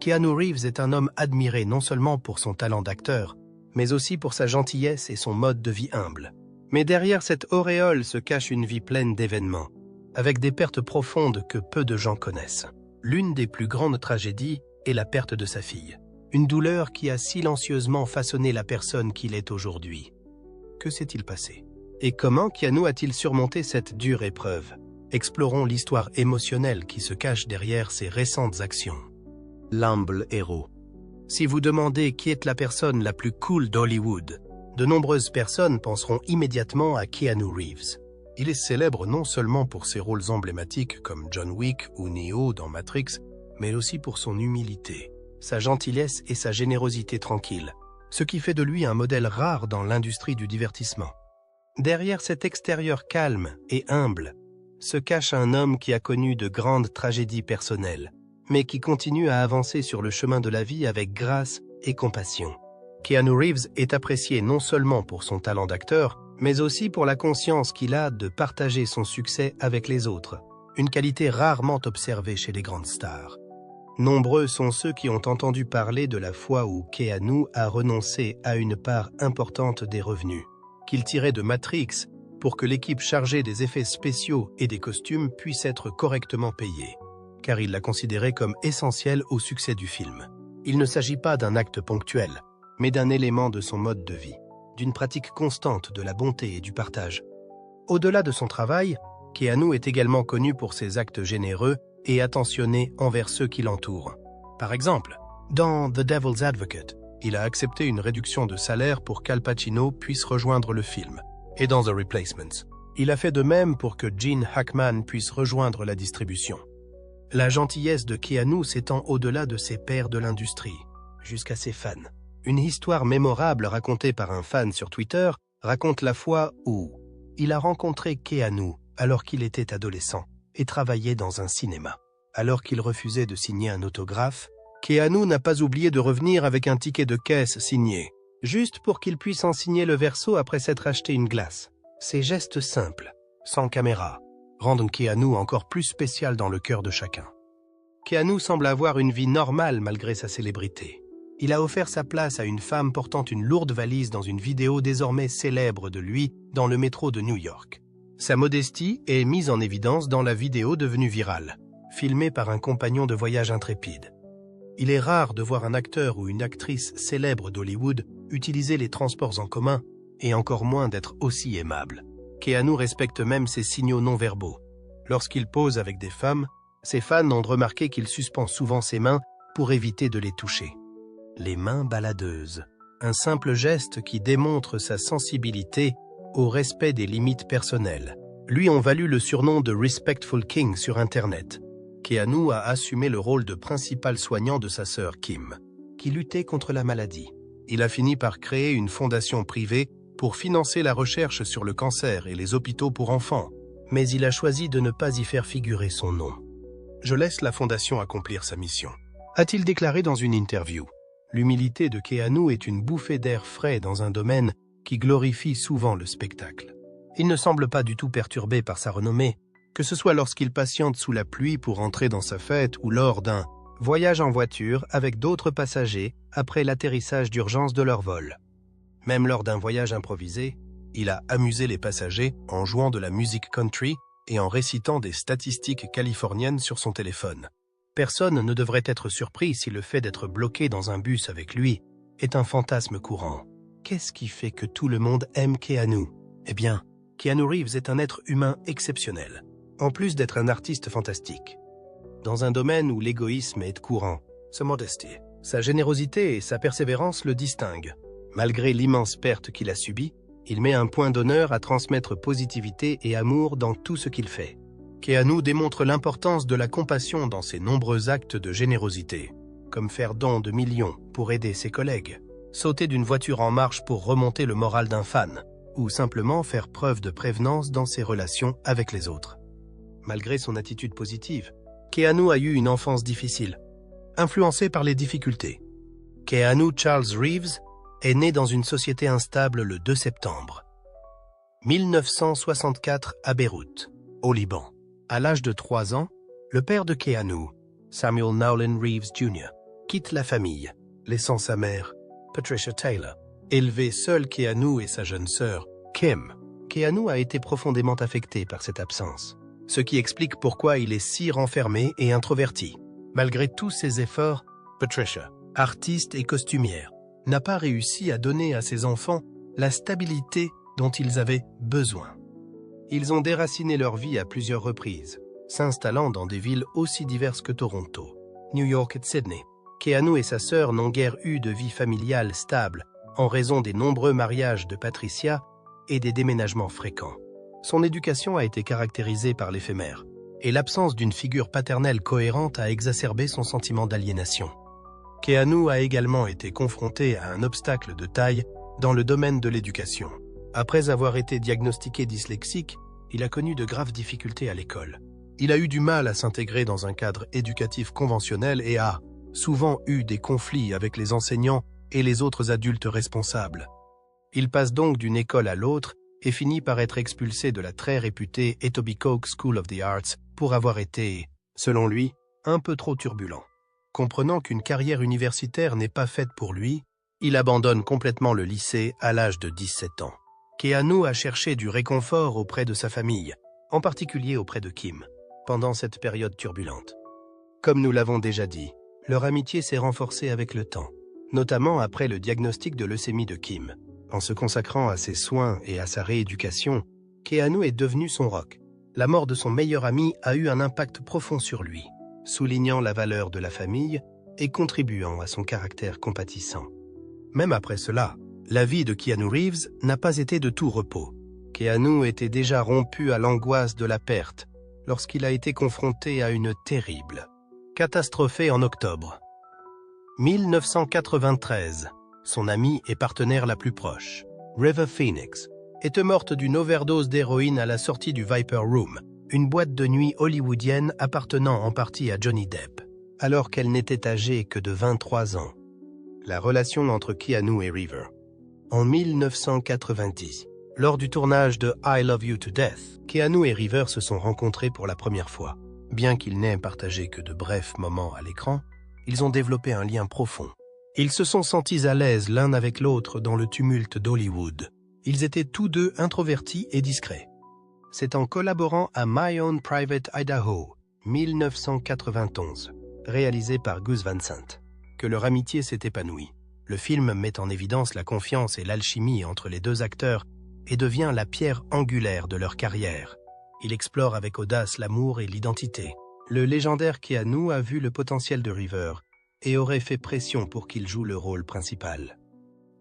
Keanu Reeves est un homme admiré non seulement pour son talent d'acteur, mais aussi pour sa gentillesse et son mode de vie humble. Mais derrière cette auréole se cache une vie pleine d'événements, avec des pertes profondes que peu de gens connaissent. L'une des plus grandes tragédies est la perte de sa fille. Une douleur qui a silencieusement façonné la personne qu'il est aujourd'hui. Que s'est-il passé? Et comment Keanu a-t-il surmonté cette dure épreuve? Explorons l'histoire émotionnelle qui se cache derrière ses récentes actions. L'humble héros. Si vous demandez qui est la personne la plus cool d'Hollywood, de nombreuses personnes penseront immédiatement à Keanu Reeves. Il est célèbre non seulement pour ses rôles emblématiques comme John Wick ou Neo dans Matrix, mais aussi pour son humilité, sa gentillesse et sa générosité tranquille, ce qui fait de lui un modèle rare dans l'industrie du divertissement. Derrière cet extérieur calme et humble, se cache un homme qui a connu de grandes tragédies personnelles, mais qui continue à avancer sur le chemin de la vie avec grâce et compassion. Keanu Reeves est apprécié non seulement pour son talent d'acteur, mais aussi pour la conscience qu'il a de partager son succès avec les autres, une qualité rarement observée chez les grandes stars. Nombreux sont ceux qui ont entendu parler de la fois où Keanu a renoncé à une part importante des revenus qu'il tirait de Matrix pour que l'équipe chargée des effets spéciaux et des costumes puisse être correctement payée, car il l'a considéré comme essentiel au succès du film. Il ne s'agit pas d'un acte ponctuel, mais d'un élément de son mode de vie, d'une pratique constante de la bonté et du partage. Au-delà de son travail, Keanu est également connu pour ses actes généreux et attentionnés envers ceux qui l'entourent. Par exemple, dans The Devil's Advocate, il a accepté une réduction de salaire pour qu'Al Pacino puisse rejoindre le film. Et dans The Replacements, il a fait de même pour que Gene Hackman puisse rejoindre la distribution. La gentillesse de Keanu s'étend au-delà de ses pairs de l'industrie, jusqu'à ses fans. Une histoire mémorable racontée par un fan sur Twitter raconte la fois où il a rencontré Keanu alors qu'il était adolescent et travaillait dans un cinéma. Alors qu'il refusait de signer un autographe, Keanu n'a pas oublié de revenir avec un ticket de caisse signé, juste pour qu'il puisse en signer le verso après s'être acheté une glace. Ces gestes simples, sans caméra, rendent Keanu encore plus spécial dans le cœur de chacun. Keanu semble avoir une vie normale malgré sa célébrité. Il a offert sa place à une femme portant une lourde valise dans une vidéo désormais célèbre de lui dans le métro de New York. Sa modestie est mise en évidence dans la vidéo devenue virale, filmée par un compagnon de voyage intrépide. Il est rare de voir un acteur ou une actrice célèbre d'Hollywood utiliser les transports en commun, et encore moins d'être aussi aimable. Keanu respecte même ses signaux non-verbaux. Lorsqu'il pose avec des femmes, ses fans ont remarqué qu'il suspend souvent ses mains pour éviter de les toucher. Les mains baladeuses, un simple geste qui démontre sa sensibilité au respect des limites personnelles, lui ont valu le surnom de Respectful King sur Internet. Keanu a assumé le rôle de principal soignant de sa sœur Kim, qui luttait contre la maladie. Il a fini par créer une fondation privée pour financer la recherche sur le cancer et les hôpitaux pour enfants, mais il a choisi de ne pas y faire figurer son nom. « Je laisse la fondation accomplir sa mission », a-t-il déclaré dans une interview. L'humilité de Keanu est une bouffée d'air frais dans un domaine qui glorifie souvent le spectacle. Il ne semble pas du tout perturbé par sa renommée, que ce soit lorsqu'il patiente sous la pluie pour entrer dans sa fête ou lors d'un voyage en voiture avec d'autres passagers après l'atterrissage d'urgence de leur vol. Même lors d'un voyage improvisé, il a amusé les passagers en jouant de la musique country et en récitant des statistiques californiennes sur son téléphone. Personne ne devrait être surpris si le fait d'être bloqué dans un bus avec lui est un fantasme courant. Qu'est-ce qui fait que tout le monde aime Keanu? Eh bien, Keanu Reeves est un être humain exceptionnel, en plus d'être un artiste fantastique. Dans un domaine où l'égoïsme est courant, sa modestie, sa générosité et sa persévérance le distinguent. Malgré l'immense perte qu'il a subie, il met un point d'honneur à transmettre positivité et amour dans tout ce qu'il fait. Keanu démontre l'importance de la compassion dans ses nombreux actes de générosité, comme faire don de millions pour aider ses collègues, sauter d'une voiture en marche pour remonter le moral d'un fan, ou simplement faire preuve de prévenance dans ses relations avec les autres. Malgré son attitude positive, Keanu a eu une enfance difficile, influencée par les difficultés. Keanu Charles Reeves est né dans une société instable le 2 septembre 1964 à Beyrouth, au Liban. À l'âge de 3 ans, le père de Keanu, Samuel Nowlin Reeves Jr., quitte la famille, laissant sa mère, Patricia Taylor, élever seule Keanu et sa jeune sœur, Kim. Keanu a été profondément affecté par cette absence, ce qui explique pourquoi il est si renfermé et introverti. Malgré tous ses efforts, Patricia, artiste et costumière, n'a pas réussi à donner à ses enfants la stabilité dont ils avaient besoin. Ils ont déraciné leur vie à plusieurs reprises, s'installant dans des villes aussi diverses que Toronto, New York et Sydney. Keanu et sa sœur n'ont guère eu de vie familiale stable en raison des nombreux mariages de Patricia et des déménagements fréquents. Son éducation a été caractérisée par l'éphémère, et l'absence d'une figure paternelle cohérente a exacerbé son sentiment d'aliénation. Keanu a également été confronté à un obstacle de taille dans le domaine de l'éducation. Après avoir été diagnostiqué dyslexique, il a connu de graves difficultés à l'école. Il a eu du mal à s'intégrer dans un cadre éducatif conventionnel et a souvent eu des conflits avec les enseignants et les autres adultes responsables. Il passe donc d'une école à l'autre et finit par être expulsé de la très réputée Etobicoke School of the Arts pour avoir été, selon lui, un peu trop turbulent. Comprenant qu'une carrière universitaire n'est pas faite pour lui, il abandonne complètement le lycée à l'âge de 17 ans. Keanu a cherché du réconfort auprès de sa famille, en particulier auprès de Kim, pendant cette période turbulente. Comme nous l'avons déjà dit, leur amitié s'est renforcée avec le temps, notamment après le diagnostic de leucémie de Kim. En se consacrant à ses soins et à sa rééducation, Keanu est devenu son rock. La mort de son meilleur ami a eu un impact profond sur lui, soulignant la valeur de la famille et contribuant à son caractère compatissant. Même après cela, la vie de Keanu Reeves n'a pas été de tout repos. Keanu était déjà rompu à l'angoisse de la perte lorsqu'il a été confronté à une terrible catastrophe en octobre 1993. Son amie et partenaire la plus proche, River Phoenix, est morte d'une overdose d'héroïne à la sortie du Viper Room, une boîte de nuit hollywoodienne appartenant en partie à Johnny Depp, alors qu'elle n'était âgée que de 23 ans. La relation entre Keanu et River. En 1990, lors du tournage de I Love You to Death, Keanu et River se sont rencontrés pour la première fois. Bien qu'ils n'aient partagé que de brefs moments à l'écran, ils ont développé un lien profond. Ils se sont sentis à l'aise l'un avec l'autre dans le tumulte d'Hollywood. Ils étaient tous deux introvertis et discrets. C'est en collaborant à My Own Private Idaho, 1991, réalisé par Gus Van Sant, que leur amitié s'est épanouie. Le film met en évidence la confiance et l'alchimie entre les deux acteurs et devient la pierre angulaire de leur carrière. Il explore avec audace l'amour et l'identité. Le légendaire Keanu a vu le potentiel de River et aurait fait pression pour qu'il joue le rôle principal.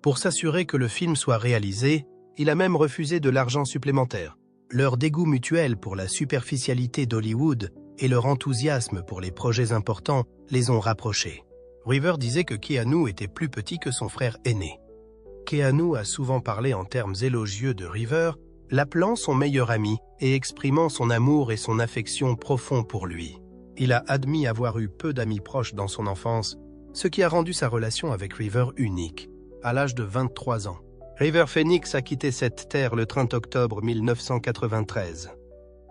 Pour s'assurer que le film soit réalisé, il a même refusé de l'argent supplémentaire. Leur dégoût mutuel pour la superficialité d'Hollywood et leur enthousiasme pour les projets importants les ont rapprochés. River disait que Keanu était plus petit que son frère aîné. Keanu a souvent parlé en termes élogieux de River, l'appelant son meilleur ami et exprimant son amour et son affection profond pour lui. Il a admis avoir eu peu d'amis proches dans son enfance, ce qui a rendu sa relation avec River unique, à l'âge de 23 ans. River Phoenix a quitté cette terre le 30 octobre 1993.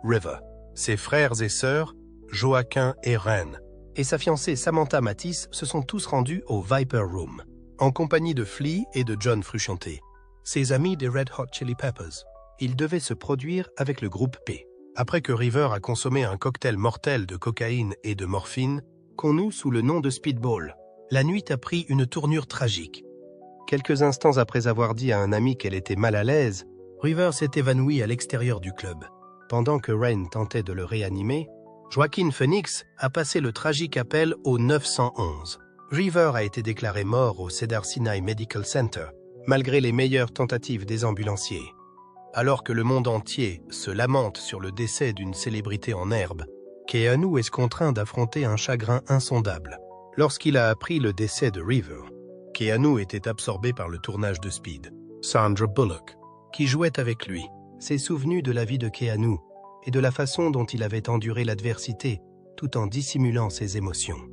River, ses frères et sœurs, Joaquin et Ren, et sa fiancée Samantha Mathis se sont tous rendus au Viper Room, en compagnie de Flea et de John Frusciante, ses amis des Red Hot Chili Peppers. Ils devaient se produire avec le groupe P. Après que River a consommé un cocktail mortel de cocaïne et de morphine, connu sous le nom de Speedball, la nuit a pris une tournure tragique. Quelques instants après avoir dit à un ami qu'elle était mal à l'aise, River s'est évanoui à l'extérieur du club. Pendant que Ren tentait de le réanimer, Joaquin Phoenix a passé le tragique appel au 911. River a été déclaré mort au Cedars-Sinai Medical Center, malgré les meilleures tentatives des ambulanciers. Alors que le monde entier se lamente sur le décès d'une célébrité en herbe, Keanu est contraint d'affronter un chagrin insondable. Lorsqu'il a appris le décès de River, Keanu était absorbé par le tournage de Speed. Sandra Bullock, qui jouait avec lui, s'est souvenu de la vie de Keanu et de la façon dont il avait enduré l'adversité tout en dissimulant ses émotions.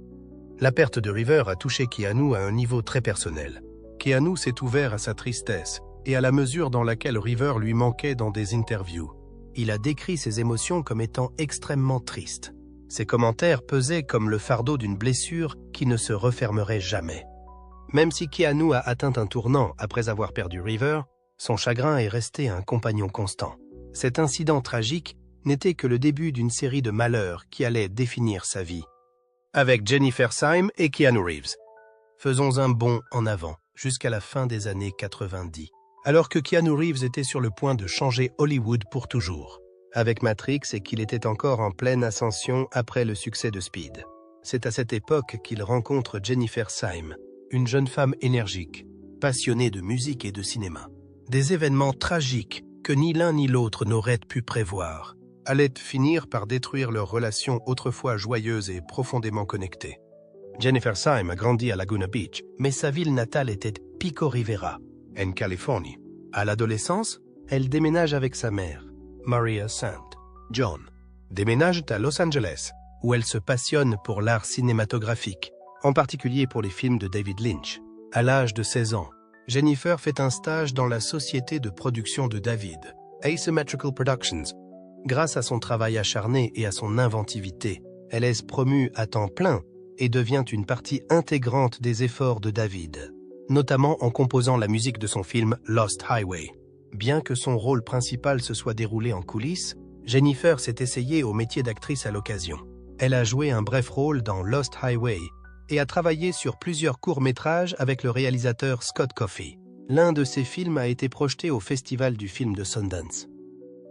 La perte de River a touché Keanu à un niveau très personnel. Keanu s'est ouvert à sa tristesse et à la mesure dans laquelle River lui manquait dans des interviews. Il a décrit ses émotions comme étant extrêmement tristes. Ses commentaires pesaient comme le fardeau d'une blessure qui ne se refermerait jamais. Même si Keanu a atteint un tournant après avoir perdu River, son chagrin est resté un compagnon constant. Cet incident tragique n'était que le début d'une série de malheurs qui allait définir sa vie. Avec Jennifer Syme et Keanu Reeves. Faisons un bond en avant jusqu'à la fin des années 90, alors que Keanu Reeves était sur le point de changer Hollywood pour toujours, avec Matrix et qu'il était encore en pleine ascension après le succès de Speed. C'est à cette époque qu'il rencontre Jennifer Syme, une jeune femme énergique, passionnée de musique et de cinéma. Des événements tragiques que ni l'un ni l'autre n'auraient pu prévoir allaient finir par détruire leur relation autrefois joyeuse et profondément connectée. Jennifer Syme a grandi à Laguna Beach, mais sa ville natale était Pico Rivera, en Californie. À l'adolescence, elle déménage avec sa mère, Maria St. John. Déménage à Los Angeles, où elle se passionne pour l'art cinématographique, en particulier pour les films de David Lynch. À l'âge de 16 ans, Jennifer fait un stage dans la société de production de David, Asymmetrical Productions. Grâce à son travail acharné et à son inventivité, elle est promue à temps plein et devient une partie intégrante des efforts de David, notamment en composant la musique de son film Lost Highway. Bien que son rôle principal se soit déroulé en coulisses, Jennifer s'est essayée au métier d'actrice à l'occasion. Elle a joué un bref rôle dans Lost Highway et a travaillé sur plusieurs courts-métrages avec le réalisateur Scott Coffey. L'un de ses films a été projeté au Festival du film de Sundance.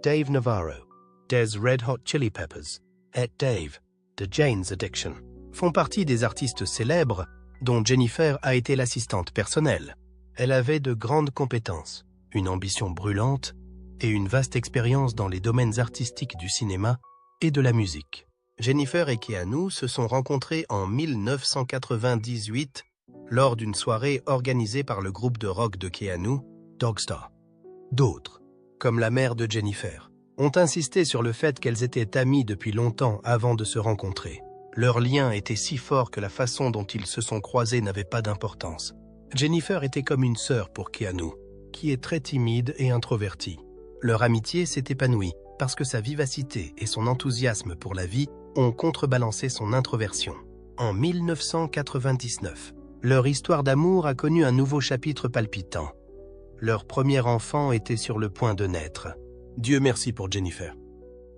Dave Navarro, des Red Hot Chili Peppers, et Dave, de Jane's Addiction, font partie des artistes célèbres dont Jennifer a été l'assistante personnelle. Elle avait de grandes compétences, une ambition brûlante et une vaste expérience dans les domaines artistiques du cinéma et de la musique. Jennifer et Keanu se sont rencontrés en 1998 lors d'une soirée organisée par le groupe de rock de Keanu, Dogstar. D'autres, comme la mère de Jennifer, ont insisté sur le fait qu'elles étaient amies depuis longtemps avant de se rencontrer. Leur lien était si fort que la façon dont ils se sont croisés n'avait pas d'importance. Jennifer était comme une sœur pour Keanu, qui est très timide et introverti. Leur amitié s'est épanouie parce que sa vivacité et son enthousiasme pour la vie ont contrebalancé son introversion. En 1999, leur histoire d'amour a connu un nouveau chapitre palpitant. Leur premier enfant était sur le point de naître. Dieu merci pour Jennifer.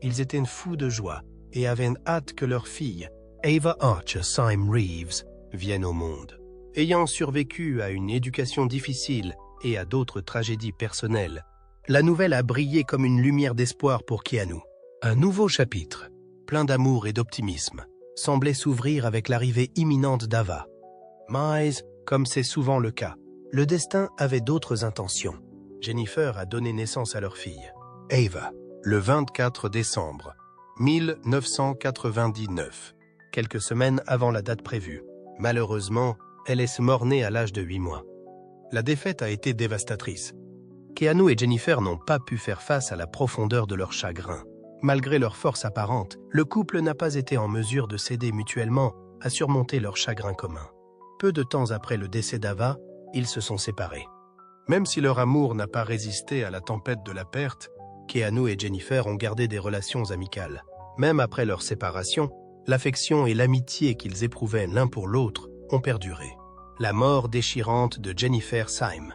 Ils étaient fous de joie et avaient hâte que leur fille, Ava Archer Syme Reeves, vienne au monde. Ayant survécu à une éducation difficile et à d'autres tragédies personnelles, la nouvelle a brillé comme une lumière d'espoir pour Keanu. Un nouveau chapitre, plein d'amour et d'optimisme, semblait s'ouvrir avec l'arrivée imminente d'Ava. Mais, comme c'est souvent le cas, le destin avait d'autres intentions. Jennifer a donné naissance à leur fille, Ava, le 24 décembre 1999, quelques semaines avant la date prévue. Malheureusement, elle est mort-née à l'âge de 8 mois. La défaite a été dévastatrice. Keanu et Jennifer n'ont pas pu faire face à la profondeur de leur chagrin. Malgré leur force apparente, le couple n'a pas été en mesure de s'aider mutuellement à surmonter leur chagrin commun. Peu de temps après le décès d'Ava, ils se sont séparés. Même si leur amour n'a pas résisté à la tempête de la perte, Keanu et Jennifer ont gardé des relations amicales. Même après leur séparation, l'affection et l'amitié qu'ils éprouvaient l'un pour l'autre ont perduré. La mort déchirante de Jennifer Syme.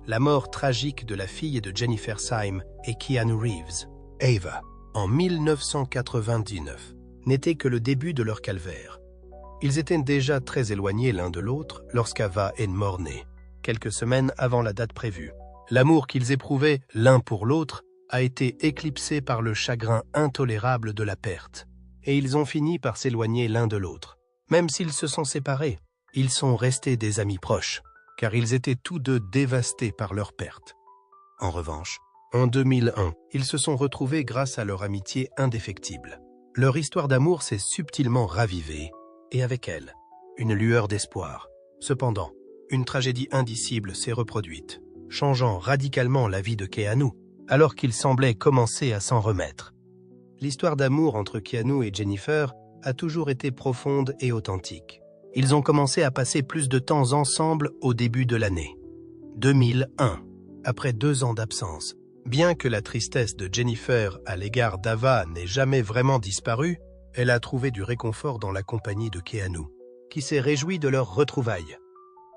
La mort tragique de la fille de Jennifer Syme et Keanu Reeves, Ava, en 1999, n'était que le début de leur calvaire. Ils étaient déjà très éloignés l'un de l'autre lorsqu'Ava est mort-née, quelques semaines avant la date prévue. L'amour qu'ils éprouvaient l'un pour l'autre a été éclipsé par le chagrin intolérable de la perte, et ils ont fini par s'éloigner l'un de l'autre. Même s'ils se sont séparés, ils sont restés des amis proches, car ils étaient tous deux dévastés par leur perte. En revanche, en 2001, ils se sont retrouvés grâce à leur amitié indéfectible. Leur histoire d'amour s'est subtilement ravivée, et avec elle, une lueur d'espoir. Cependant, une tragédie indicible s'est reproduite, changeant radicalement la vie de Keanu, alors qu'il semblait commencer à s'en remettre. L'histoire d'amour entre Keanu et Jennifer a toujours été profonde et authentique. Ils ont commencé à passer plus de temps ensemble au début de l'année 2001, après 2 ans d'absence. Bien que la tristesse de Jennifer à l'égard d'Ava n'ait jamais vraiment disparu, Elle a trouvé du réconfort dans la compagnie de Keanu, qui s'est réjoui de leur retrouvaille.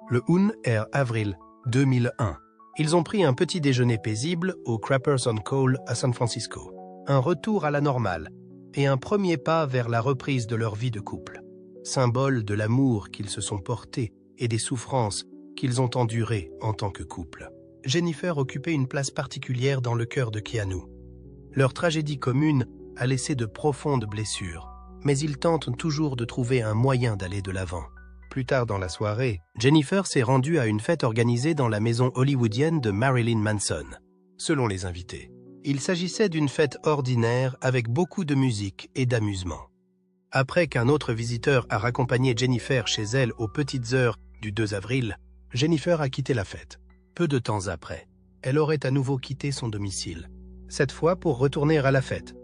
Le 1er avril 2001, ils ont pris un petit déjeuner paisible au Crappers on Coal à San Francisco. Un retour à la normale et un premier pas vers la reprise de leur vie de couple. Symbole de l'amour qu'ils se sont portés et des souffrances qu'ils ont endurées en tant que couple. Jennifer occupait une place particulière dans le cœur de Keanu. Leur tragédie commune a laissé de profondes blessures, mais ils tentent toujours de trouver un moyen d'aller de l'avant. Plus tard dans la soirée, Jennifer s'est rendue à une fête organisée dans la maison hollywoodienne de Marilyn Manson. Selon les invités, il s'agissait d'une fête ordinaire avec beaucoup de musique et d'amusement. Après qu'un autre visiteur a raccompagné Jennifer chez elle aux petites heures du 2 avril, Jennifer a quitté la fête. Peu de temps après, elle aurait à nouveau quitté son domicile, cette fois pour retourner à la fête.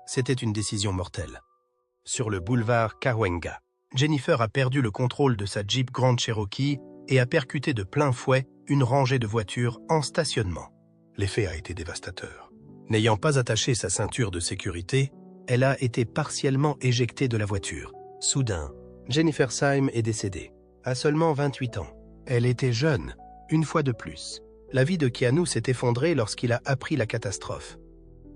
C'était une décision mortelle. Sur le boulevard Cahuenga, Jennifer a perdu le contrôle de sa Jeep Grand Cherokee et a percuté de plein fouet une rangée de voitures en stationnement. L'effet a été dévastateur. N'ayant pas attaché sa ceinture de sécurité, elle a été partiellement éjectée de la voiture. Soudain, Jennifer Syme est décédée, à seulement 28 ans. Elle était jeune, une fois de plus. La vie de Keanu s'est effondrée lorsqu'il a appris la catastrophe.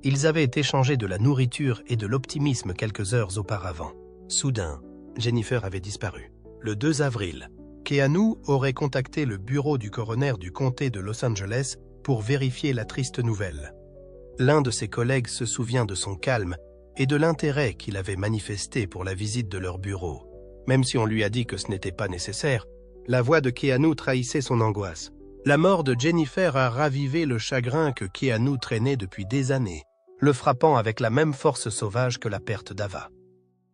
Ils avaient échangé de la nourriture et de l'optimisme quelques heures auparavant. Soudain, Jennifer avait disparu. Le 2 avril, Keanu aurait contacté le bureau du coroner du comté de Los Angeles pour vérifier la triste nouvelle. L'un de ses collègues se souvient de son calme et de l'intérêt qu'il avait manifesté pour la visite de leur bureau. Même si on lui a dit que ce n'était pas nécessaire, la voix de Keanu trahissait son angoisse. La mort de Jennifer a ravivé le chagrin que Keanu traînait depuis des années, le frappant avec la même force sauvage que la perte d'Ava.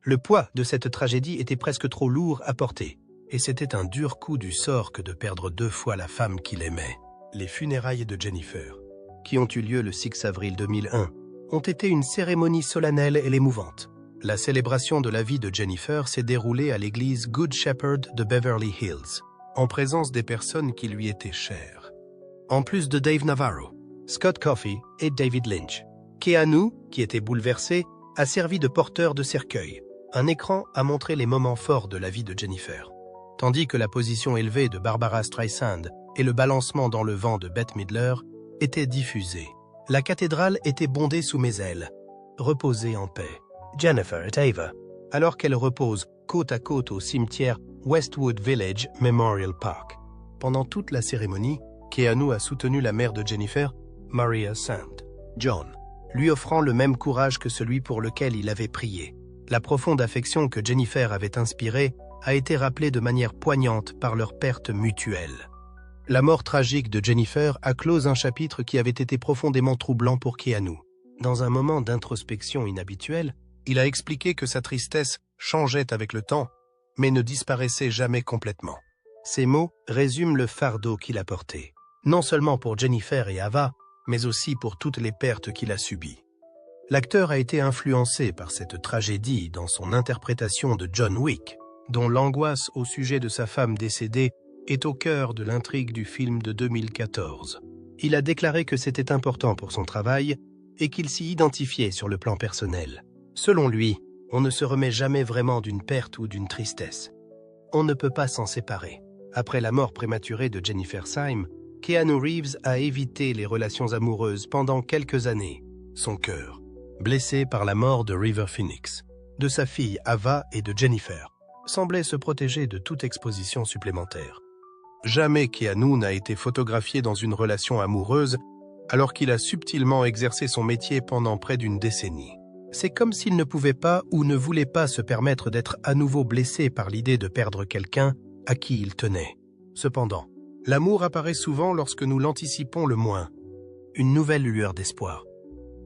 Le poids de cette tragédie était presque trop lourd à porter, et c'était un dur coup du sort que de perdre 2 fois la femme qu'il aimait. Les funérailles de Jennifer, qui ont eu lieu le 6 avril 2001, ont été une cérémonie solennelle et émouvante. La célébration de la vie de Jennifer s'est déroulée à l'église Good Shepherd de Beverly Hills, en présence des personnes qui lui étaient chères. En plus de Dave Navarro, Scott Coffey et David Lynch, Keanu, qui était bouleversé, a servi de porteur de cercueil. Un écran a montré les moments forts de la vie de Jennifer, tandis que la position élevée de Barbara Streisand et le balancement dans le vent de Bette Midler étaient diffusés. La cathédrale était bondée sous mes ailes. Reposez en paix, Jennifer et Ava, alors qu'elle repose côte à côte au cimetière Westwood Village Memorial Park. Pendant toute la cérémonie, Keanu a soutenu la mère de Jennifer, Maria St. John, lui offrant le même courage que celui pour lequel il avait prié. La profonde affection que Jennifer avait inspirée a été rappelée de manière poignante par leur perte mutuelle. La mort tragique de Jennifer a close un chapitre qui avait été profondément troublant pour Keanu. Dans un moment d'introspection inhabituel, il a expliqué que sa tristesse changeait avec le temps, mais ne disparaissait jamais complètement. Ces mots résument le fardeau qu'il a porté, non seulement pour Jennifer et Ava, mais aussi pour toutes les pertes qu'il a subies. L'acteur a été influencé par cette tragédie dans son interprétation de John Wick, dont l'angoisse au sujet de sa femme décédée est au cœur de l'intrigue du film de 2014. Il a déclaré que c'était important pour son travail et qu'il s'y identifiait sur le plan personnel. Selon lui, on ne se remet jamais vraiment d'une perte ou d'une tristesse. On ne peut pas s'en séparer. Après la mort prématurée de Jennifer Syme, Keanu Reeves a évité les relations amoureuses pendant quelques années. Son cœur, blessé par la mort de River Phoenix, de sa fille Ava et de Jennifer, semblait se protéger de toute exposition supplémentaire. Jamais Keanu n'a été photographié dans une relation amoureuse alors qu'il a subtilement exercé son métier pendant près d'une décennie. C'est comme s'il ne pouvait pas ou ne voulait pas se permettre d'être à nouveau blessé par l'idée de perdre quelqu'un à qui il tenait. Cependant, l'amour apparaît souvent lorsque nous l'anticipons le moins. Une nouvelle lueur d'espoir.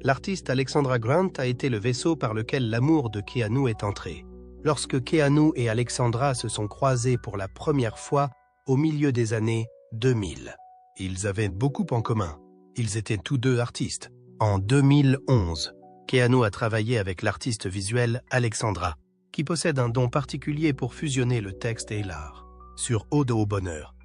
L'artiste Alexandra Grant a été le vaisseau par lequel l'amour de Keanu est entré. Lorsque Keanu et Alexandra se sont croisés pour la première fois au milieu des années 2000. Ils avaient beaucoup en commun. Ils étaient tous deux artistes. En 2011, Keanu a travaillé avec l'artiste visuelle Alexandra, qui possède un don particulier pour fusionner le texte et l'art. Sur Ode au bonheur.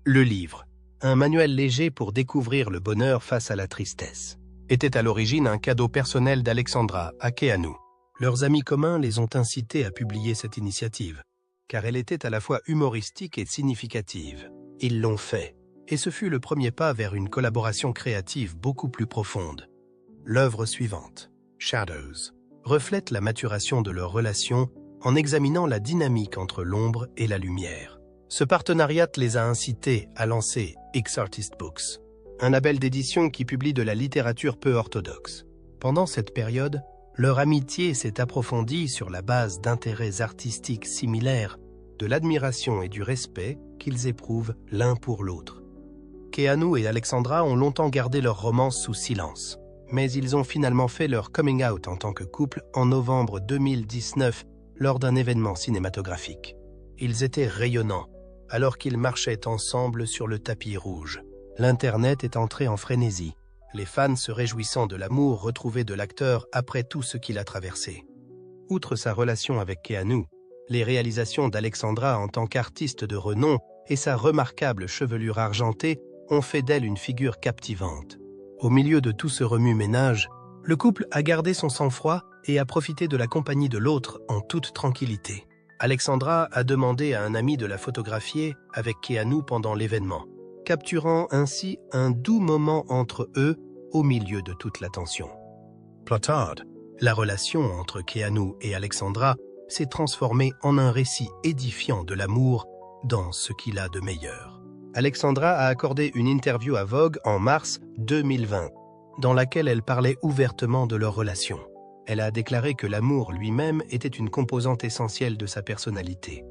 Le livre, un manuel léger pour découvrir le bonheur face à la tristesse, était à l'origine un cadeau personnel d'Alexandra à Keanu. Leurs amis communs les ont incités à publier cette initiative, car elle était à la fois humoristique et significative. Ils l'ont fait, et ce fut le premier pas vers une collaboration créative beaucoup plus profonde. L'œuvre suivante, Shadows, reflète la maturation de leur relation en examinant la dynamique entre l'ombre et la lumière. Ce partenariat les a incités à lancer X-Artist Books, un label d'édition qui publie de la littérature peu orthodoxe. Pendant cette période, leur amitié s'est approfondie sur la base d'intérêts artistiques similaires, de l'admiration et du respect qu'ils éprouvent l'un pour l'autre. Keanu et Alexandra ont longtemps gardé leur romance sous silence, mais ils ont finalement fait leur coming out en tant que couple en novembre 2019 lors d'un événement cinématographique. Ils étaient rayonnants, alors qu'ils marchaient ensemble sur le tapis rouge. L'Internet est entré en frénésie, les fans se réjouissant de l'amour retrouvé de l'acteur après tout ce qu'il a traversé. Outre sa relation avec Keanu, les réalisations d'Alexandra en tant qu'artiste de renom et sa remarquable chevelure argentée ont fait d'elle une figure captivante. Au milieu de tout ce remue-ménage, le couple a gardé son sang-froid et a profité de la compagnie de l'autre en toute tranquillité. Alexandra a demandé à un ami de la photographier avec Keanu pendant l'événement, capturant ainsi un doux moment entre eux au milieu de toute la tension. Plus tard, la relation entre Keanu et Alexandra s'est transformée en un récit édifiant de l'amour dans ce qu'il a de meilleur. Alexandra a accordé une interview à Vogue en mars 2020, dans laquelle elle parlait ouvertement de leur relation. Elle a déclaré que l'amour lui-même était une composante essentielle de sa personnalité.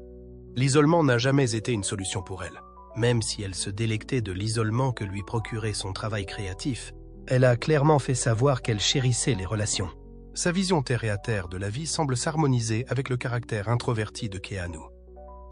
L'isolement n'a jamais été une solution pour elle. Même si elle se délectait de l'isolement que lui procurait son travail créatif, elle a clairement fait savoir qu'elle chérissait les relations. Sa vision terre-à-terre de la vie semble s'harmoniser avec le caractère introverti de Keanu.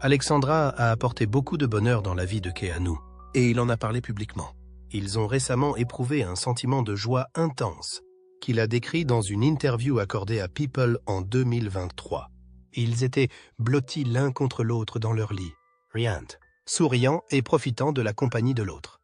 Alexandra a apporté beaucoup de bonheur dans la vie de Keanu, et il en a parlé publiquement. Ils ont récemment éprouvé un sentiment de joie intense, qu'il a décrit dans une interview accordée à People en 2023. Ils étaient blottis l'un contre l'autre dans leur lit, riant, souriant et profitant de la compagnie de l'autre.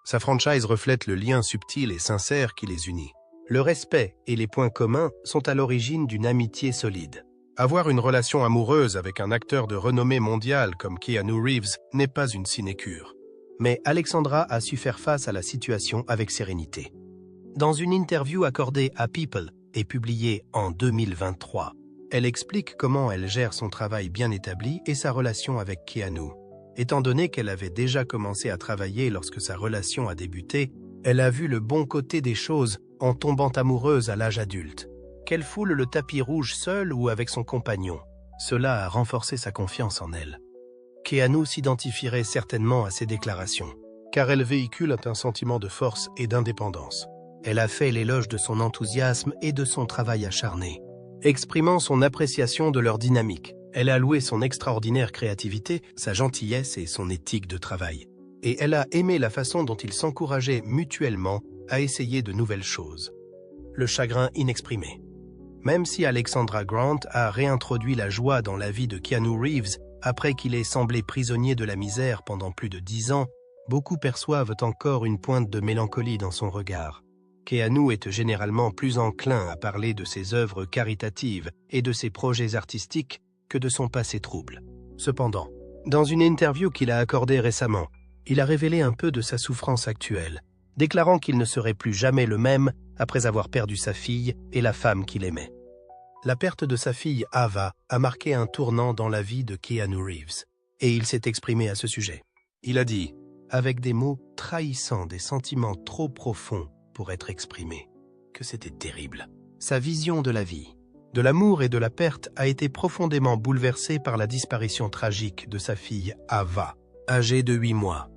Sa franchise reflète le lien subtil et sincère qui les unit. Le respect et les points communs sont à l'origine d'une amitié solide. Avoir une relation amoureuse avec un acteur de renommée mondiale comme Keanu Reeves n'est pas une sinécure. Mais Alexandra a su faire face à la situation avec sérénité. Dans une interview accordée à People et publiée en 2023, elle explique comment elle gère son travail bien établi et sa relation avec Keanu. Étant donné qu'elle avait déjà commencé à travailler lorsque sa relation a débuté, elle a vu le bon côté des choses en tombant amoureuse à l'âge adulte. Qu'elle foule le tapis rouge seule ou avec son compagnon, cela a renforcé sa confiance en elle. Keanu s'identifierait certainement à ces déclarations, car elle véhicule un sentiment de force et d'indépendance. Elle a fait l'éloge de son enthousiasme et de son travail acharné. Exprimant son appréciation de leur dynamique, elle a loué son extraordinaire créativité, sa gentillesse et son éthique de travail. Et elle a aimé la façon dont ils s'encourageaient mutuellement à essayer de nouvelles choses. Le chagrin inexprimé. Même si Alexandra Grant a réintroduit la joie dans la vie de Keanu Reeves après qu'il ait semblé prisonnier de la misère pendant plus de 10 ans, beaucoup perçoivent encore une pointe de mélancolie dans son regard. Keanu est généralement plus enclin à parler de ses œuvres caritatives et de ses projets artistiques que de son passé trouble. Cependant, dans une interview qu'il a accordée récemment, il a révélé un peu de sa souffrance actuelle, déclarant qu'il ne serait plus jamais le même après avoir perdu sa fille et la femme qu'il aimait. La perte de sa fille Ava a marqué un tournant dans la vie de Keanu Reeves, et il s'est exprimé à ce sujet. Il a dit, avec des mots trahissant des sentiments trop profonds pour être exprimés, que c'était terrible. Sa vision de la vie, de l'amour et de la perte a été profondément bouleversée par la disparition tragique de sa fille Ava, âgée de 8 mois.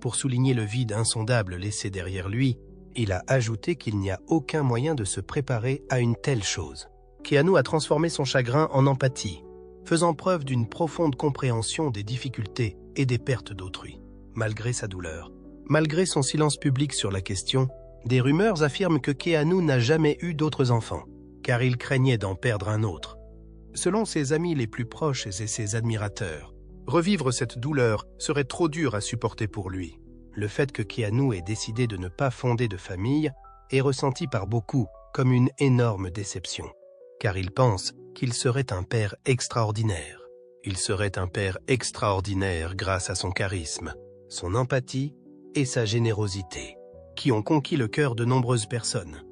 Pour souligner le vide insondable laissé derrière lui, il a ajouté qu'il n'y a aucun moyen de se préparer à une telle chose. Keanu a transformé son chagrin en empathie, faisant preuve d'une profonde compréhension des difficultés et des pertes d'autrui. Malgré sa douleur, malgré son silence public sur la question, des rumeurs affirment que Keanu n'a jamais eu d'autres enfants, car il craignait d'en perdre un autre. Selon ses amis les plus proches et ses admirateurs, revivre cette douleur serait trop dur à supporter pour lui. Le fait que Keanu ait décidé de ne pas fonder de famille est ressenti par beaucoup comme une énorme déception. car il pense qu'il serait un père extraordinaire. Il serait un père extraordinaire grâce à son charisme, son empathie et sa générosité, qui ont conquis le cœur de nombreuses personnes.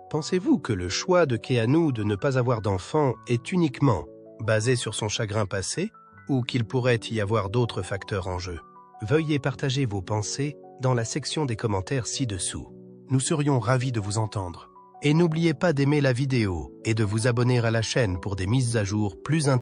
Pensez-vous que le choix de Keanu de ne pas avoir d'enfant est uniquement basé sur son chagrin passé ou qu'il pourrait y avoir d'autres facteurs en jeu? Veuillez partager vos pensées dans la section des commentaires ci-dessous. Nous serions ravis de vous entendre. Et n'oubliez pas d'aimer la vidéo et de vous abonner à la chaîne pour des mises à jour plus intéressantes.